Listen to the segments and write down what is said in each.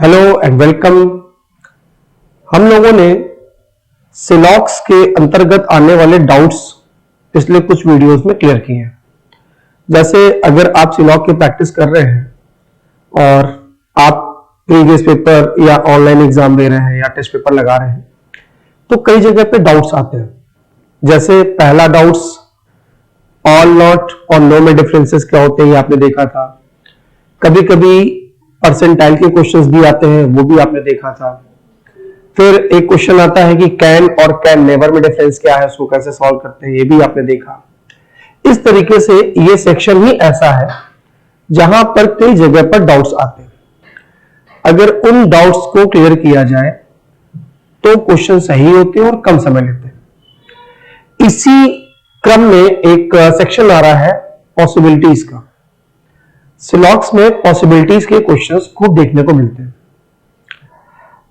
Hello and welcome. हम लोगों ने सिलॉक्स के अंतर्गत आने वाले डाउट्स पिछले कुछ वीडियोस में क्लियर किए हैं। जैसे अगर आप सिलॉक की प्रैक्टिस कर रहे हैं और आप प्रीवियस पेपर या ऑनलाइन एग्जाम दे रहे हैं या टेस्ट पेपर लगा रहे हैं तो कई जगह पे डाउट्स आते हैं। जैसे पहला डाउट्स ऑल नॉट और नो में डिफरेंसेस क्या होते हैं ये आपने देखा था। कभी कभी परसेंटाइल के क्वेश्चंस भी आते हैं, वो भी आपने देखा था। फिर एक क्वेश्चन आता है कि कैन और कैन नेवर में डिफरेंस क्या है, उसको कैसे सॉल्व करते हैं, ये भी आपने देखा। इस तरीके से ये सेक्शन ही ऐसा है जहां पर कई जगह पर डाउट्स आते हैं। अगर उन डाउट्स को क्लियर किया जाए तो क्वेश्चन सही होते हैं और कम समय लेते हैं। इसी क्रम में एक सेक्शन आ रहा है पॉसिबिलिटीज का। सिलॉक्स में पॉसिबिलिटीज के क्वेश्चंस खूब देखने को मिलते हैं।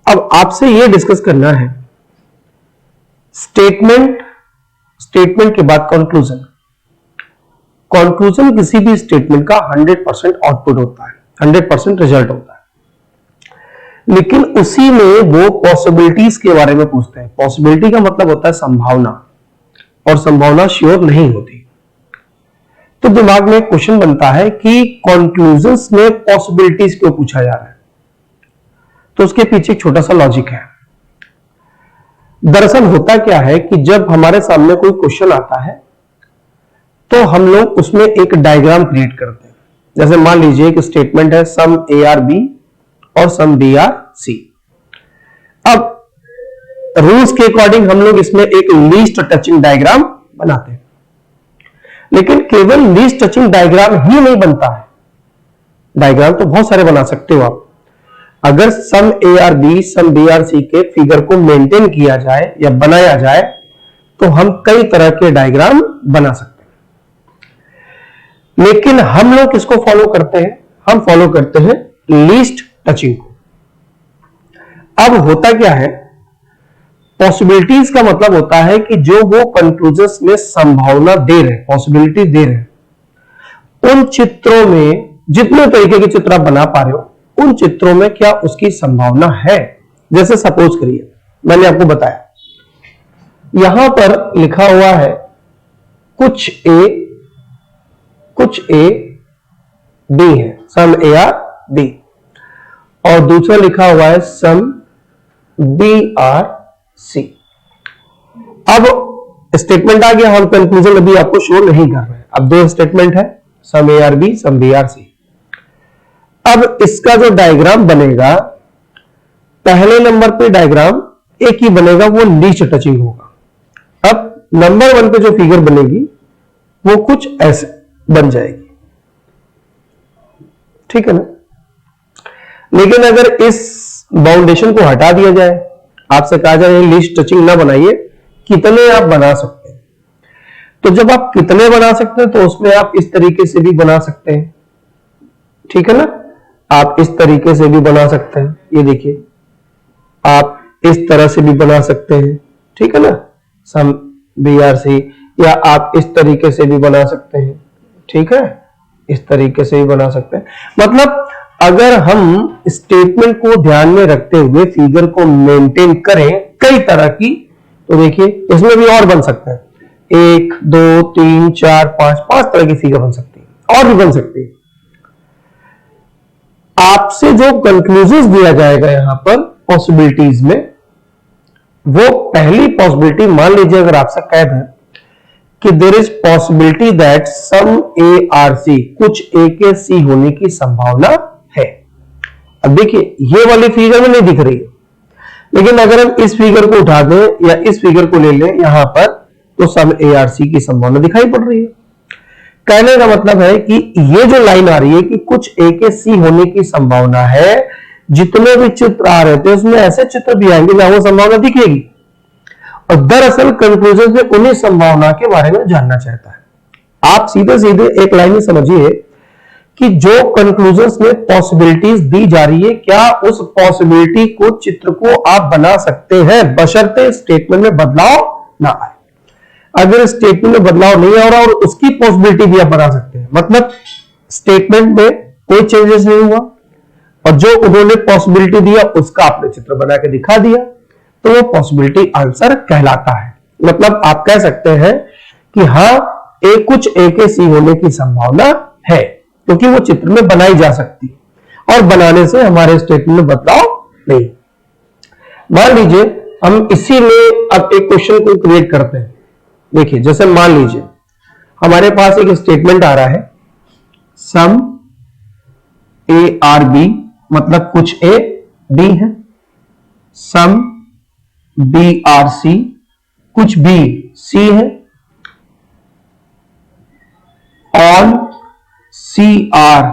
अब आपसे यह डिस्कस करना है स्टेटमेंट के बाद कंक्लूजन। कंक्लूजन किसी भी स्टेटमेंट का 100% आउटपुट होता है, 100% रिजल्ट होता है। लेकिन उसी में वो पॉसिबिलिटीज के बारे में पूछते हैं। पॉसिबिलिटी का मतलब होता है संभावना, और संभावना श्योर नहीं होती। तो दिमाग में क्वेश्चन बनता है कि कंक्लूजन्स में पॉसिबिलिटीज क्यों पूछा जा रहा है। तो उसके पीछे एक छोटा सा लॉजिक है। दरअसल होता क्या है कि जब हमारे सामने कोई क्वेश्चन आता है तो हम लोग उसमें एक डायग्राम क्रिएट करते हैं। जैसे मान लीजिए कि स्टेटमेंट है सम ए आर बी और सम बी आर सी। अब रूल्स के अकॉर्डिंग हम लोग इसमें एक लीस्ट टचिंग डायग्राम बनाते हैं। लेकिन केवल लीस्ट टचिंग डायग्राम ही नहीं बनता है। डायग्राम तो बहुत सारे बना सकते हो आप। अगर some A are B some B are C के फिगर को मेंटेन किया जाए या बनाया जाए तो हम कई तरह के डायग्राम बना सकते हैं। लेकिन हम लोग किसको फॉलो करते हैं? हम फॉलो करते हैं लीस्ट टचिंग को। अब होता क्या है, पॉसिबिलिटीज का मतलब होता है कि जो वो कंक्लूजन्स में संभावना दे रहे, पॉसिबिलिटी दे रहे, उन चित्रों में जितने तरीके के चित्र आप बना पा रहे हो उन चित्रों में क्या उसकी संभावना है। जैसे सपोज करिए मैंने आपको बताया यहां पर लिखा हुआ है कुछ ए बी है, सम ए आर बी, और दूसरा लिखा हुआ है सम बी आर सी। अब स्टेटमेंट आ गया, हम कंक्लूजन अभी आपको शो नहीं कर रहे हैं। अब दो स्टेटमेंट है some A are B some B are C. अब इसका जो डायग्राम बनेगा, पहले नंबर पे डायग्राम एक ही बनेगा, वो लीस्ट टचिंग होगा। अब नंबर 1 पे जो फिगर बनेगी वो कुछ ऐसे बन जाएगी, ठीक है ना। लेकिन अगर इस बाउंडेशन को हटा दिया जाए, आपसे कहा जाए लिस्ट टचिंग ना बनाइए, कितने आप बना सकते हैं, तो जब आप कितने बना सकते हैं तो उसमें आप इस तरीके से भी बना सकते हैं, ठीक है ना। आप इस तरीके से भी बना सकते हैं, ये देखिए आप इस तरह से भी बना सकते हैं, ठीक है ना, सम बी आर सी। या आप इस तरीके से भी बना सकते हैं, ठीक है, इस तरीके से भी बना सकते हैं। मतलब अगर हम स्टेटमेंट को ध्यान में रखते हुए फिगर को मेंटेन करें कई तरह की, तो देखिए इसमें भी और बन सकते हैं, 1 2 3 4 5 तरह की फिगर बन सकती है, और भी बन सकती है। आपसे जो कंक्लूजन दिया जाएगा यहां पर पॉसिबिलिटीज में, वो पहली पॉसिबिलिटी मान लीजिए अगर आपसे कैद है कि there is possibility that some A are C, कुछ ए के सी होने की संभावना है। अब देखिए ये वाली फिगर में नहीं दिख रही है, लेकिन अगर हम इस फिगर को उठा दें या इस फिगर को ले लें यहां पर, तो सम ए आर सी की संभावना दिखाई पड़ रही है। कहने का मतलब है कि ये जो लाइन आ रही है कि कुछ ए के सी होने की संभावना है, जितने भी चित्र आ रहे थे उसमें ऐसे चित्र भी आएंगे जहां वो संभावना दिखेगी। और दरअसल कंक्लूजन में उन्हीं संभावना के बारे में जानना चाहता है। आप सीधे सीधे एक लाइन में समझिए कि जो कंक्लूजन्स में पॉसिबिलिटीज दी जा रही है, क्या उस पॉसिबिलिटी को चित्र को आप बना सकते हैं, बशर्ते स्टेटमेंट में बदलाव ना आए। अगर स्टेटमेंट में बदलाव नहीं आ रहा और उसकी पॉसिबिलिटी भी आप बना सकते हैं, मतलब स्टेटमेंट में कोई चेंजेस नहीं हुआ, और जो उन्होंने पॉसिबिलिटी दिया उसका आपने चित्र बना के दिखा दिया, तो वो पॉसिबिलिटी आंसर कहलाता है। मतलब आप कह सकते हैं कि हाँ, कुछ ए के सी होने की संभावना है, क्योंकि वो चित्र में बनाई जा सकती है और बनाने से हमारे स्टेटमेंट में बदलाव नहीं। मान लीजिए हम इसी में अब एक क्वेश्चन को क्रिएट करते हैं। देखिए, जैसे मान लीजिए हमारे पास एक स्टेटमेंट आ रहा है, सम ए आर बी, मतलब कुछ ए बी है, सम बी आर सी, कुछ बी सी है, ऑन सी आर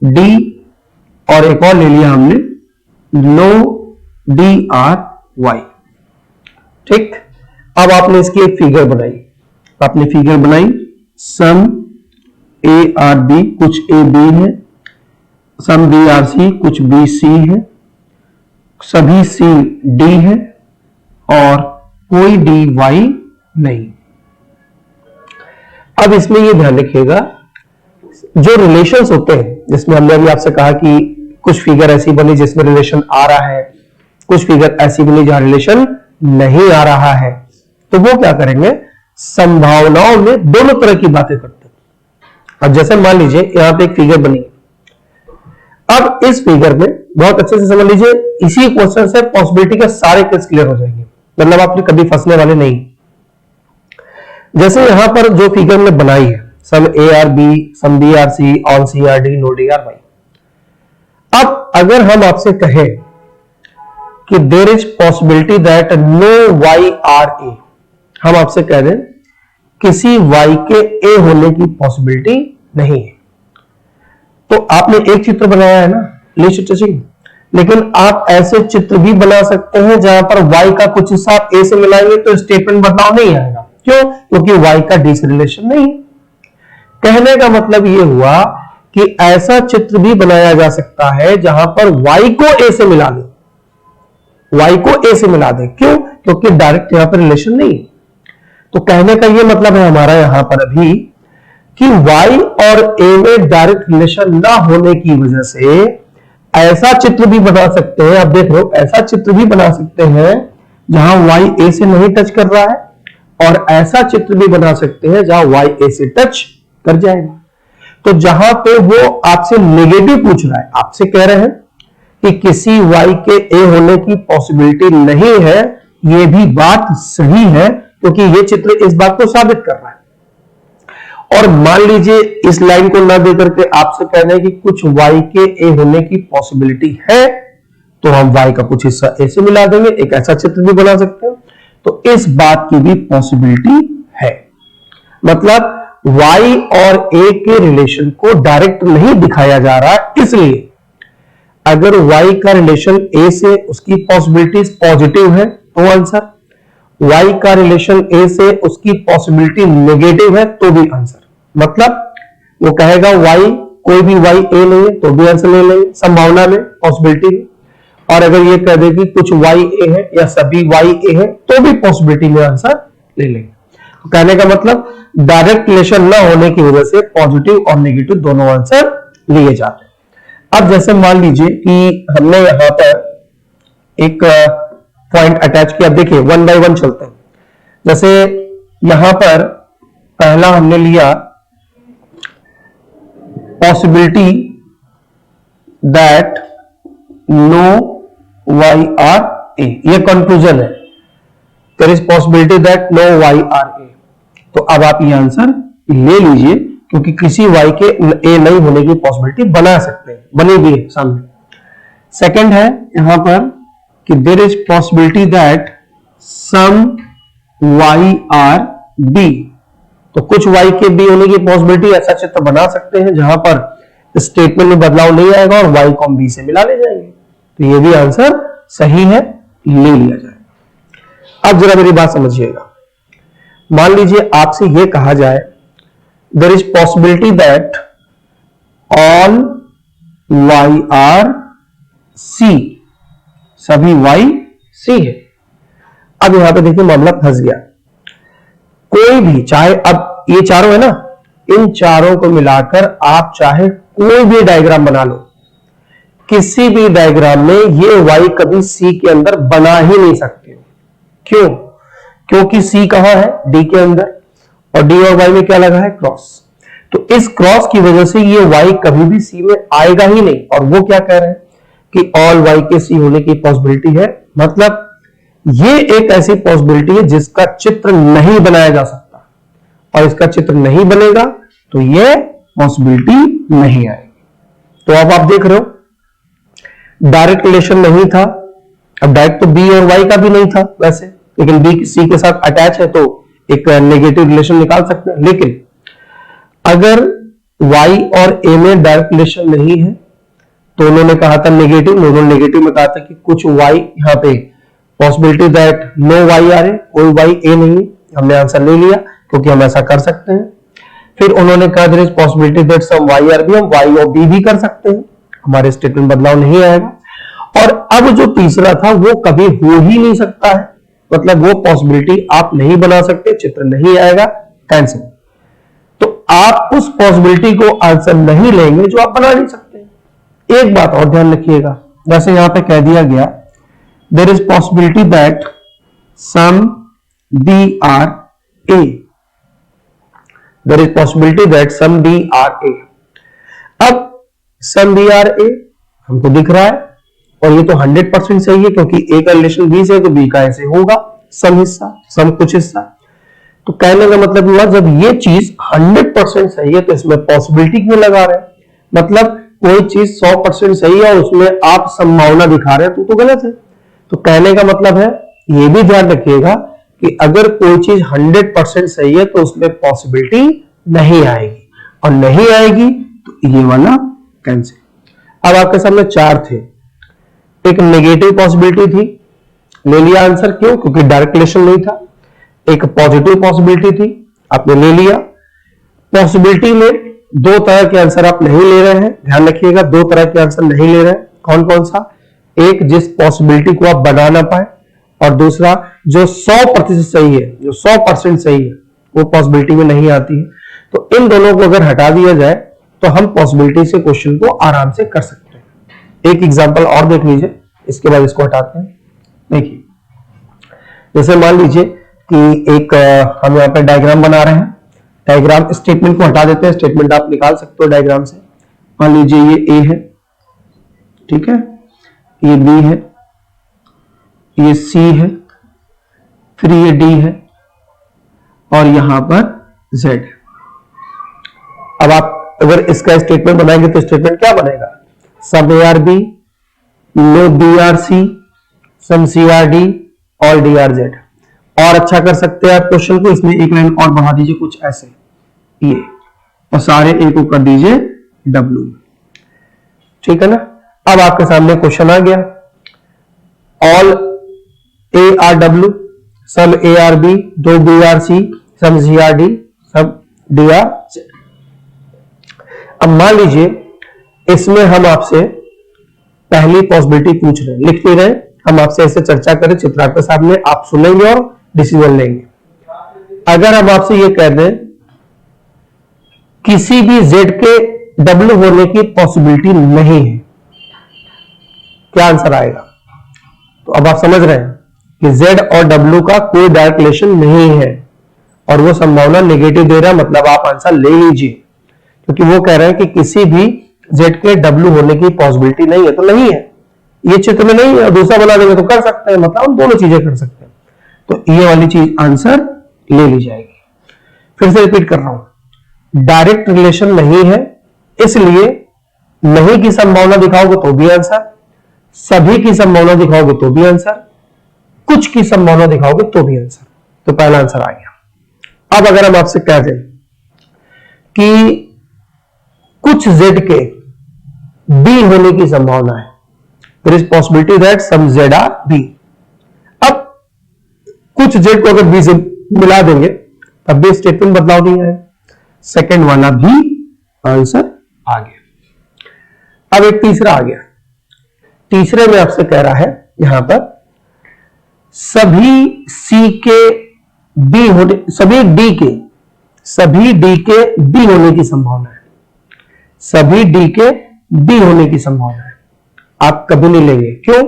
डी, और एक और ले लिया हमने, लो डी आर वाई। ठीक, अब आपने इसकी एक फिगर बनाई, आपने फिगर बनाई, सम ए आर बी, कुछ ए बी है, सम बी आर सी, कुछ बी सी है, सभी सी डी है और कोई डी वाई नहीं। अब इसमें ये ध्यान रखिएगा, जो रिलेशंस होते हैं, जिसमें हमने अभी आपसे कहा कि कुछ फिगर ऐसी बनी जिसमें रिलेशन आ रहा है, कुछ फिगर ऐसी बनी जहां रिलेशन नहीं आ रहा है, तो वो क्या करेंगे, संभावनाओं में दोनों तरह की बातें करते हैं। अब जैसे मान लीजिए यहां पे एक फिगर बनी, अब इस फिगर में बहुत अच्छे से समझ लीजिए, इसी क्वेश्चन से पॉसिबिलिटी के सारे केस क्लियर हो जाएंगे, मतलब आप कभी फंसने वाले नहीं। जैसे यहां पर जो फिगर में बनाई है, some A are B, some B are C, all C are D, no D are Y. अब अगर हम आपसे कहें कि there is possibility that no Y are A, हम आपसे कह दें किसी वाई के ए होने की पॉसिबिलिटी नहीं है, तो आपने एक चित्र बनाया है ना, लीस्ट टचिंग, लेकिन आप ऐसे चित्र भी बना सकते हैं जहां पर वाई का कुछ हिस्सा आप ए से मिलाएंगे तो स्टेटमेंट बदलाव नहीं आएगा। क्यों? क्योंकि वाई का डी से रिलेशन नहीं। कहने का मतलब यह हुआ कि ऐसा चित्र भी बनाया जा सकता है जहां पर वाई को ए से मिला दे, वाई को ए से मिला दे। क्यों? क्योंकि डायरेक्ट यहां पर रिलेशन नहीं। तो कहने का यह मतलब है हमारा यहां पर अभी कि y और a में डायरेक्ट रिलेशन ना होने की वजह से ऐसा चित्र भी बना सकते हैं, आप देख लो, ऐसा चित्र भी बना सकते हैं जहां y a से नहीं टच कर रहा है, और ऐसा चित्र भी बना सकते हैं जहां y a से टच कर जाएगा। तो जहां पे वो आपसे नेगेटिव पूछ रहा है, आपसे कह रहे हैं कि किसी y के a होने की पॉसिबिलिटी नहीं है, ये भी बात सही है, क्योंकि ये चित्र इस बात को साबित कर रहा है। और मान लीजिए इस लाइन को ना देकर के आपसे कहना है कि कुछ y के a होने की पॉसिबिलिटी है, तो हम y का कुछ हिस्सा a से मिला देंगे, एक ऐसा चित्र भी बना सकते हैं। तो इस बात की भी पॉसिबिलिटी है। मतलब y और a के रिलेशन को डायरेक्ट नहीं दिखाया जा रहा, इसलिए अगर y का रिलेशन a से उसकी पॉसिबिलिटीज पॉजिटिव है तो आंसर, y का रिलेशन a से उसकी पॉसिबिलिटी नेगेटिव है तो भी आंसर। मतलब वो कहेगा y, कोई भी y a नहीं है तो भी आंसर ले लेंगे संभावना में, पॉसिबिलिटी में। और अगर ये कह दे कि कुछ y a है या सभी y a है तो भी पॉसिबिलिटी में आंसर ले लेंगे। तो कहने का मतलब डायरेक्ट रिलेशन ना होने की वजह से पॉजिटिव और नेगेटिव दोनों आंसर लिए जाते हैं। अब जैसे मान लीजिए कि हमने यहां पर एक पॉइंट अटैच किया, देखिए वन बाय वन चलते हैं। जैसे यहां पर पहला हमने लिया possibility that no Y are A, ये कंक्लूजन है, there is possibility that no Y are A. तो अब आप ये आंसर ले लीजिए, क्योंकि किसी वाई के ए नहीं होने की पॉसिबिलिटी बना सकते हैं, बनी भी है सामने। सेकंड है यहां पर कि there is possibility that some Y are B, तो कुछ वाई के बी होने की पॉसिबिलिटी, ऐसा चित्र बना सकते हैं जहां पर स्टेटमेंट में बदलाव नहीं आएगा और वाई को हम बी से मिला ले जाएंगे। तो ये भी आंसर सही है, ले लिया जाएगा। अब जरा मेरी बात समझिएगा, मान लीजिए आपसे यह कहा जाए there is possibility that all Y are C, सभी वाई सी है। अब यहां पे देखिए मामला फंस गया। कोई भी, चाहे अब ये चारों है ना, इन चारों को मिलाकर आप चाहे कोई भी डायग्राम बना लो, किसी भी डायग्राम में ये y कभी C के अंदर बना ही नहीं सकते हो। क्यों? क्योंकि C कहां है? D के अंदर, और D और Y में क्या लगा है? क्रॉस। तो इस क्रॉस की वजह से ये y कभी भी C में आएगा ही नहीं। और वो क्या कह रहे हैं कि ऑल y के C होने की पॉसिबिलिटी है, मतलब ये एक ऐसी पॉसिबिलिटी है जिसका चित्र नहीं बनाया जा सकता, और इसका चित्र नहीं बनेगा तो ये पॉसिबिलिटी नहीं आएगी। तो अब आप देख रहे हो डायरेक्ट रिलेशन नहीं था। अब डायरेक्ट तो बी और वाई का भी नहीं था वैसे, लेकिन बी सी के साथ अटैच है तो एक नेगेटिव रिलेशन निकाल सकते हैं। लेकिन अगर वाई और ए में डायरेक्ट रिलेशन नहीं है तो उन्होंने कहा था नेगेटिव, उन्होंने नेगेटिव में कहा था कि कुछ वाई यहाँ पे possibility that no Y are A, कोई वाई ए नहीं है। हमने आंसर ले लिया क्योंकि हम ऐसा कर सकते हैं। फिर उन्होंने कहा there is possibility that some Y are B, हम वाई और बी भी कर सकते हैं, हमारे स्टेटमेंट बदलाव नहीं आएगा। और अब जो तीसरा था वो कभी हो ही नहीं सकता है, मतलब वो पॉसिबिलिटी आप नहीं बना सकते, चित्र नहीं आएगा, कैंसिल। तो आप उस पॉसिबिलिटी को आंसर नहीं लेंगे जो आप बना नहीं सकते। एक बात और ध्यान रखिएगा, जैसे यहां पे कह दिया गया there is possibility that some B are A, there is possibility that some B are A. अब सम बी आर ए हमको दिख रहा है और ये तो 100% सही है क्योंकि ए का रिलेशन बी से, तो बी का ऐसे होगा सम हिस्सा, सम कुछ हिस्सा। तो कहने का मतलब हुआ जब ये चीज 100% सही है तो इसमें पॉसिबिलिटी क्यों लगा रहे हैं? मतलब कोई चीज 100% सही है और उसमें आप संभावना दिखा रहे हैं तो गलत है। तो कहने का मतलब है, ये भी ध्यान रखिएगा कि अगर कोई चीज 100% सही है तो उसमें पॉसिबिलिटी नहीं आएगी, और नहीं आएगी तो ये वाला कैंसिल। अब आपके सामने चार थे, एक नेगेटिव पॉसिबिलिटी थी, ले लिया आंसर, क्यों? क्योंकि डायरेक्ट रिलेशन नहीं था। एक पॉजिटिव पॉसिबिलिटी थी, आपने ले लिया। पॉसिबिलिटी में दो तरह के आंसर आप नहीं ले रहे हैं, ध्यान रखिएगा, दो तरह के आंसर नहीं ले रहे हैं। कौन कौन सा? एक जिस पॉसिबिलिटी को आप बना ना पाए, और दूसरा जो 100% सही है, जो 100% सही है वो पॉसिबिलिटी में नहीं आती है। तो इन दोनों को अगर हटा दिया जाए तो हम पॉसिबिलिटी से क्वेश्चन को आराम से कर सकते हैं। एक एग्जांपल और देख लीजिए, इसके बाद इसको हटाते हैं। देखिए, जैसे मान लीजिए कि एक हम यहाँ पे डायग्राम बना रहे हैं, डायग्राम स्टेटमेंट को हटा देते हैं, स्टेटमेंट आप निकाल सकते हो डायग्राम से। मान लीजिए ये ए है, ठीक है, ये बी है, ये सी है, फिर ये डी है, और यहां पर जेड है। अब आप अगर इसका स्टेटमेंट बनाएंगे तो स्टेटमेंट क्या बनेगा? Some A are B, no B are C, some C are D, all D are Z. और अच्छा कर सकते हैं आप क्वेश्चन को, इसमें एक लाइन और बढ़ा दीजिए कुछ ऐसे, ये, और सारे ए को कर दीजिए डब्ल्यू, ठीक है ना। अब आपके सामने क्वेश्चन आ गया, all A are W, some A are B, दो B are C, some C are D, सब डी आर जेड। अब मान लीजिए इसमें हम आपसे पहली पॉसिबिलिटी पूछ रहे हैं, लिख नहीं रहे, हम आपसे ऐसे चर्चा करें चित्र आपके सामने, आप सुनेंगे और डिसीजन लेंगे। अगर हम आपसे ये कह दें किसी भी जेड के डब्ल्यू होने की पॉसिबिलिटी नहीं है, क्या आंसर आएगा? तो अब आप समझ रहे हैं कि जेड और डब्ल्यू का कोई डायरेक्ट रिलेशन नहीं है, और वो संभावना नेगेटिव दे रहा है, मतलब आप आंसर ले लीजिए, क्योंकि वो कह रहे हैं कि किसी भी जेड के डब्ल्यू होने की पॉसिबिलिटी नहीं है, तो नहीं है, ये चित्र में नहीं है। दूसरा बना देंगे तो कर सकते हैं, मतलब हम दोनों चीजें कर सकते हैं। तो ये वाली चीज आंसर ले ली जाएगी। फिर से रिपीट कर रहा हूं, डायरेक्ट रिलेशन नहीं है, इसलिए नहीं की संभावना दिखाओगे तो भी आंसर, सभी की संभावना दिखाओगे तो भी आंसर, कुछ की संभावना दिखाओगे तो भी आंसर। तो पहला आंसर आ गया। अब अगर हम आपसे कह दें कि कुछ जेड के बी होने की संभावना है, there is possibility that some Z are B. अब कुछ जेड को अगर बी से मिला देंगे तब भी स्टेटमेंट बदलाव नहीं है, सेकंड वाला भी आंसर आ गया। अब एक तीसरा आ गया, तीसरे में आपसे कह रहा है यहां पर सभी सी के बी होने, सभी डी के बी होने की संभावना है, सभी डी के बी होने की संभावना है। आप कभी नहीं लेंगे। क्यों?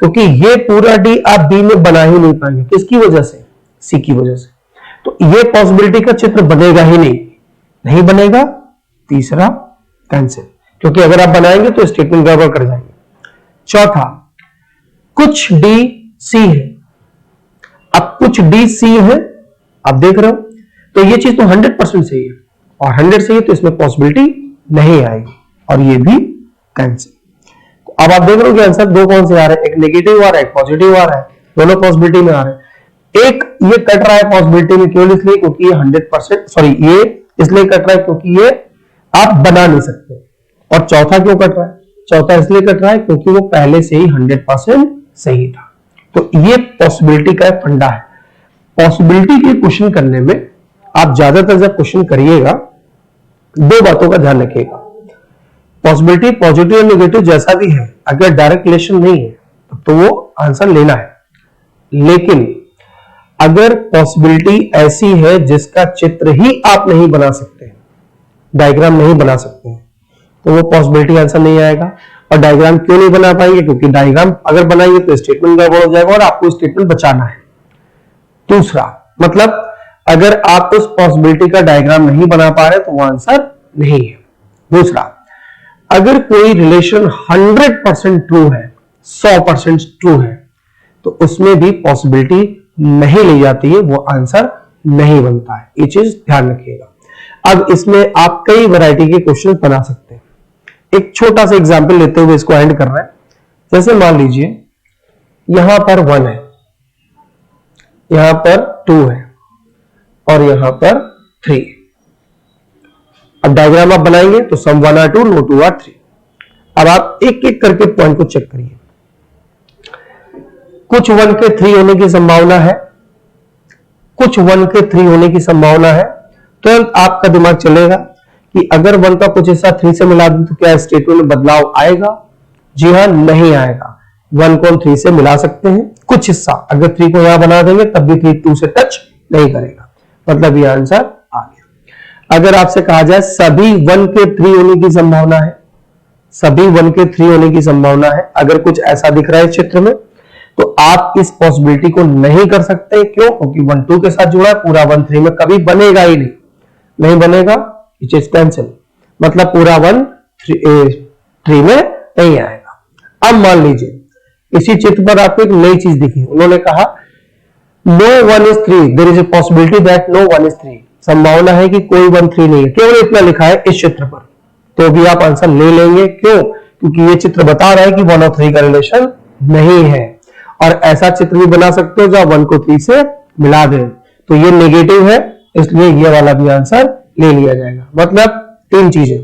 क्योंकि ये पूरा डी आप बी में बना ही नहीं पाएंगे। किसकी वजह से? सी की वजह से। तो ये पॉसिबिलिटी का चित्र बनेगा ही नहीं बनेगा। तीसरा कैंसिल, क्योंकि अगर आप बनाएंगे तो स्टेटमेंट गड़बड़ कर जाएंगे। चौथा, कुछ डी सी है। अब कुछ डी सी है, आप देख रहे हो, तो ये चीज तो 100% सही है और 100 सही है, तो इसमें पॉसिबिलिटी नहीं आएगी और ये भी कैंसिल। अब आप देख रहे हो कि आंसर दो कौन से आ रहे हैं, एक नेगेटिव आ रहा है, एक पॉजिटिव आ रहा है, दोनों पॉसिबिलिटी में आ रहे हैं। एक ये कट रहा है पॉसिबिलिटी में, क्यों? इसलिए क्योंकि ये 100%, सॉरी, ये इसलिए कट रहा है क्योंकि ये आप बना नहीं सकते। और चौथा क्यों कट रहा है? चौथा इसलिए कट रहा है क्योंकि वो पहले से ही 100% सही था। तो ये पॉसिबिलिटी का फंडा है। पॉसिबिलिटी के क्वेश्चन करने में आप ज्यादातर जब क्वेश्चन करिएगा, दो बातों का ध्यान रखिएगा। पॉसिबिलिटी पॉजिटिव और नेगेटिव जैसा भी है, अगर डायरेक्ट रिलेशन नहीं है तो वो आंसर लेना है। लेकिन अगर पॉसिबिलिटी ऐसी है जिसका चित्र ही आप नहीं बना सकते, डायग्राम नहीं बना सकते हैं, तो वो पॉसिबिलिटी आंसर नहीं आएगा। और डायग्राम क्यों नहीं बना पाएंगे? क्योंकि डायग्राम अगर बनाएंगे तो स्टेटमेंट गड़बड़ हो जाएगा और आपको स्टेटमेंट बचाना है। दूसरा मतलब अगर आप उस पॉसिबिलिटी का डायग्राम नहीं बना पा रहे तो वो आंसर नहीं है। दूसरा, अगर कोई रिलेशन 100% ट्रू है, 100% ट्रू है, तो उसमें भी पॉसिबिलिटी नहीं ली जाती है, वो आंसर नहीं बनता है। ये चीज ध्यान रखिएगा। अब इसमें आप कई वैरायटी के क्वेश्चन बना सकते हैं। एक छोटा सा एग्जांपल लेते हुए इसको एंड कर रहे हैं। जैसे मान लीजिए यहां पर 1 है, यहां पर 2 है और यहां पर 3। अब डायग्राम आप बनाएंगे तो सम 1 आर 2, नो 2 आर 3। अब आप एक एक करके पॉइंट को चेक करिए। कुछ 1 के 3 होने की संभावना है, कुछ 1 के 3 होने की संभावना है। तुरंत आपका दिमाग चलेगा कि अगर 1 का कुछ हिस्सा 3 से मिला दूं तो क्या स्टेटमेंट में बदलाव आएगा? जी हां, नहीं आएगा। 1 को हम 3 से मिला सकते हैं, कुछ हिस्सा। अगर 3 को यहां बना देंगे तब भी 3 2 से टच नहीं करेगा, मतलब ये आंसर आ गया। अगर आपसे कहा जाए सभी 1 के 3 होने की संभावना है, सभी 1 के 3 होने की संभावना है, अगर कुछ ऐसा दिख रहा है चित्र में, तो आप इस पॉसिबिलिटी को नहीं कर सकते। क्यों? क्योंकि 1 2 के साथ जुड़ा है, पूरा 1 3 में कभी बनेगा ही नहीं बनेगा, इट इज कैंसिल। मतलब पूरा 1 3 में नहीं आएगा। अब मान लीजिए इसी चित्र पर आपको एक नई चीज दिखी, उन्होंने कहा no 1 is 3, there is a possibility that no 1 is 3, संभावना है कि कोई 1 3 नहीं है। केवल इतना लिखा है इस चित्र पर, तो भी आप आंसर ले लेंगे। क्यों? क्योंकि ये चित्र बता रहा है कि 1 और 3 का रिलेशन नहीं है। और ऐसा चित्र भी बना सकते हो जो 1 को 3 से मिला दें, तो ये नेगेटिव है, इसलिए ये वाला भी आंसर ले लिया जाएगा। मतलब 3 चीजें,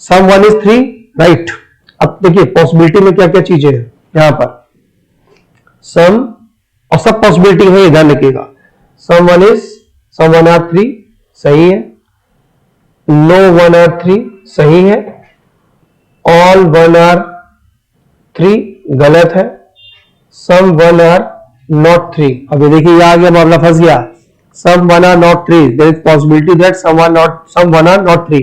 सम 1 is 3, राइट। अब देखिए पॉसिबिलिटी में क्या क्या चीजें हैं, यहां पर सम और सब पॉसिबिलिटी है, ध्यान रखिएगा। सम 1 आर 3 सही है, नो 1 आर 3 सही है, ऑल 1 आर 3 गलत है, सम 1 आर नॉट 3। अब देखिए यह आ गया, मामला फंस गया। Some 1 are not 3, there is possibility that some 1 are not 3।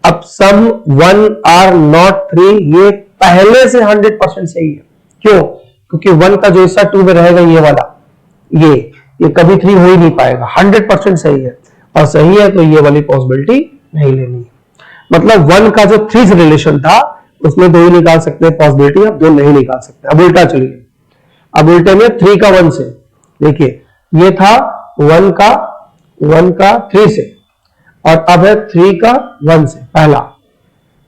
अब सम 1 आर नॉट 3 ये पहले से 100% सही है। क्यों? क्योंकि 1 का जो हिस्सा 2 में रहेगा, ये वाला, ये कभी 3 हो ही नहीं पाएगा, 100% सही है। और सही है तो ये वाली पॉसिबिलिटी नहीं लेनी है। मतलब 1 का जो 3 से रिलेशन था उसमें 2 ही निकाल सकते हैं पॉसिबिलिटी, अब 2 नहीं निकाल सकते। अब उल्टा चलिए, अब उल्टे में 3 का 1 से, देखिए ये था 1 का 3 से, और अब है 3 का 1 से। पहला,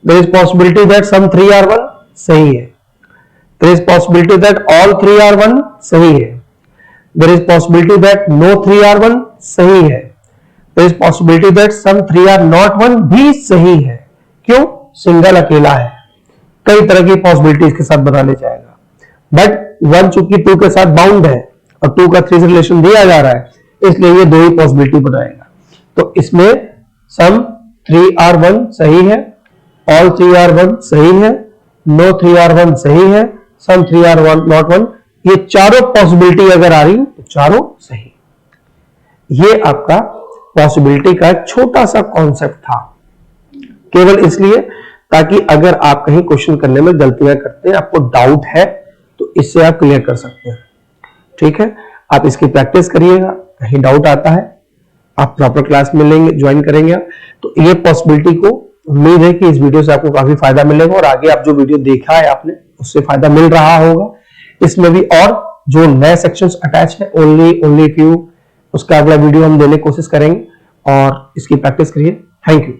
there is possibility that some 3 are 1 सही है, there is possibility that all 3 are 1 सही है, there is possibility that no 3 are 1 सही है, there is possibility that some 3 are not 1 भी सही है। क्यों? सिंगल अकेला है, कई तरह की पॉसिबिलिटीज के साथ बनाने जाएगा, बट 1 चूंकि 2 के साथ बाउंड है और 2 का 3 से रिलेशन दिया जा रहा है, इसलिए ये 2 ही पॉसिबिलिटी बनाएगा। तो इसमें सम 3 आर 1 सही है, ऑल 3 आर 1 सही है, नो 3 आर 1 सही है, सम 3 आर 1 नॉट 1, ये चारों पॉसिबिलिटी अगर आ रही तो चारों सही। ये आपका पॉसिबिलिटी का एक छोटा सा कॉन्सेप्ट था, केवल इसलिए ताकि अगर आप कहीं क्वेश्चन करने में गलतियां करते हैं, आपको डाउट है, तो इससे आप क्लियर कर सकते हैं। ठीक है, आप इसकी प्रैक्टिस करिएगा, कहीं डाउट आता है आप प्रॉपर क्लास में लेंगे, ज्वाइन करेंगे। तो ये पॉसिबिलिटी को उम्मीद है कि इस वीडियो से आपको काफी फायदा मिलेगा और आगे आप जो वीडियो देखा है आपने उससे फायदा मिल रहा होगा। इसमें भी और जो नए सेक्शंस अटैच है ओनली फ्यू, उसका अगला वीडियो हम देने की कोशिश करेंगे और इसकी प्रैक्टिस करिए। Thank you.